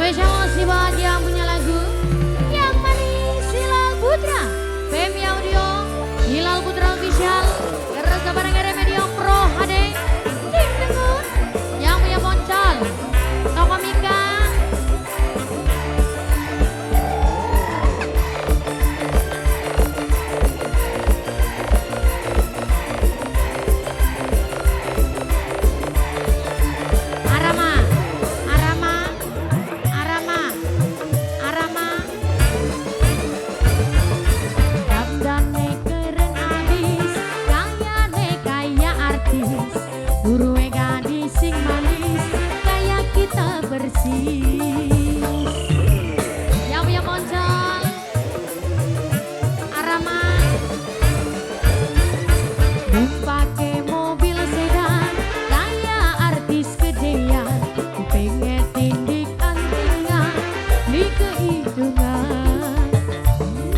Spesial si buat yang punya lagu yang manis Hilal Putra, Femi Audio, Hilal Putra Official, kerja bareng Media Pro HD, Tim Dengun, yang punya Poncol, Toko Mika. Burue gadis sing manis kayak kita bersih. Yang punya Poncol, Arama, pakai mobil sedan kayak artis gedean, pengen tindik antingan di kehitungan.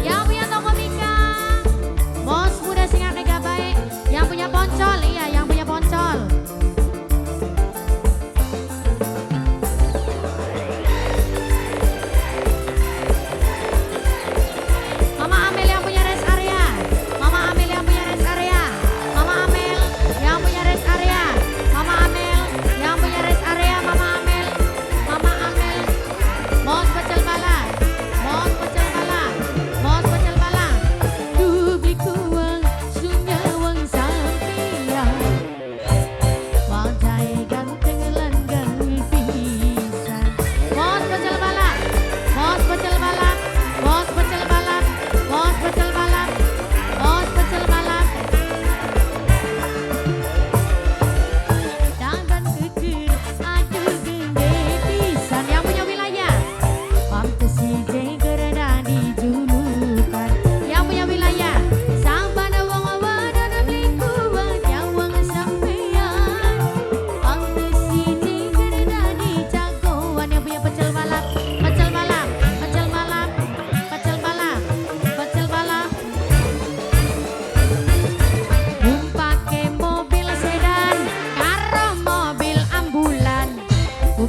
Yang punya Toko Mika, bos muda sing akeh gak baik. Yang punya Poncol, iya yang punya Poncol.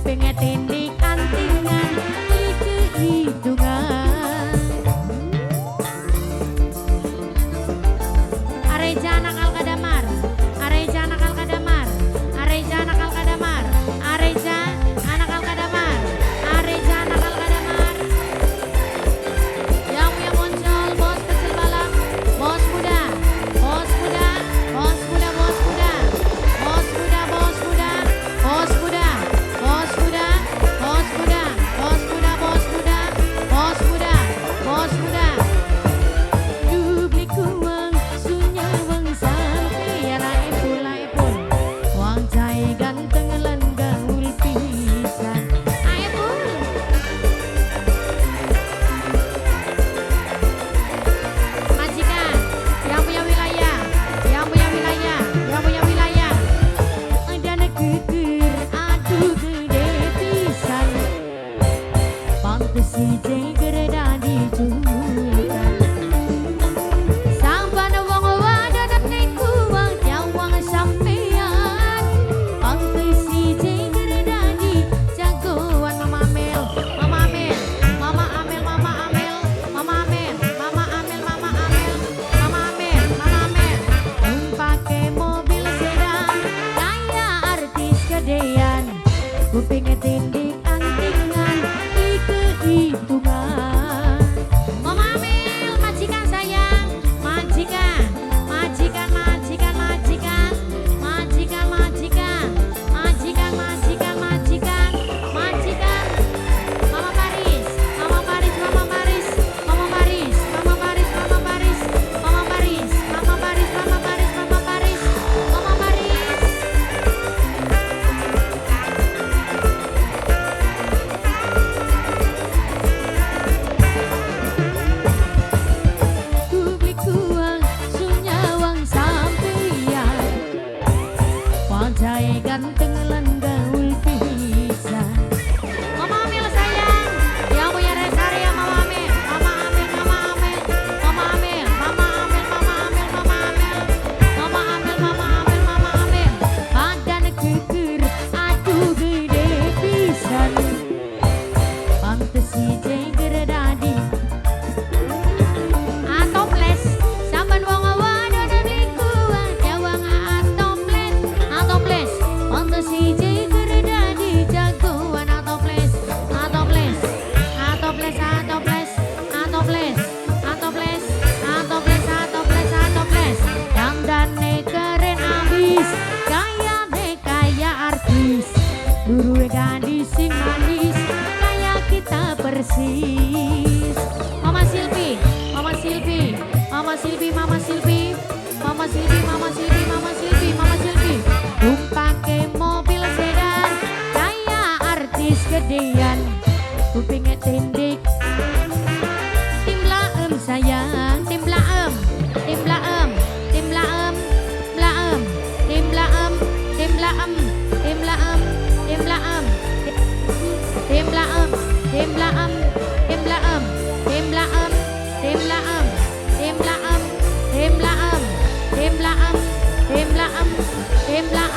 Pengen tindik antingan di kehitungan. Areja anak Alkadamar, Areja anak Alkadamar, Areja anak Alkadamar, Areja anak Alkadamar, Areja anak Alkadamar. Yang punya Poncol, bos kecil balap, bos muda, bos muda, bos muda, bos muda, bos muda, bos muda, bos muda. Bos muda, bos muda, bos muda, bos muda, bos muda, bos muda. Dubli kuang sunya wang sampai laipul, wang cai ganteng lan gaul pisan. Aipul. Majikan, yang punya wilayah, yang punya wilayah, yang punya wilayah. Ada negeger, aduh gede pisan. Pantes si jenggereda dijulukan. Sampai wong wadon ning kuwang nyawang sampean. Pantes si jenggereda di jagoan Mama Amel, Mama Amel, Mama Amel, Mama Amel, Mama Amel, Mama Amel, Mama Amel, Mama Amel, Mama Amel. Pakai mobil sedan kayak artis gedean, ku pengen tindik antingan di kehitungan. Mama Amel, majikan sayang, majikan, majikan, majikan, majikan, majikan, majikan, majikan, majikan, majikan, majikan. Mama Paris, Mama Paris, Mama Paris, Mama Paris, Mama Paris, Mama Paris, Mama Paris, Mama Paris, Mama Paris, Mama Paris, Mama Paris. gadis sing manis kayak kita persis. Mama Silvi, Mama Silvi, Mama Silvi, Mama Silvi, Mama Silvi, Mama Silvi, Mama Silvi, Mama Silvi. Pakai mobil sedan kayak artis gedean, kupingnya tindik. Tim laem sayang, tim laem, tim laem, tim laem, laem, tim laem, tim laem, tim laem, tim laem, tim laem, tim laem, tim laem, tim laem, tim laem, tim laem, tim laem, tim laem, tim laem, tim laem.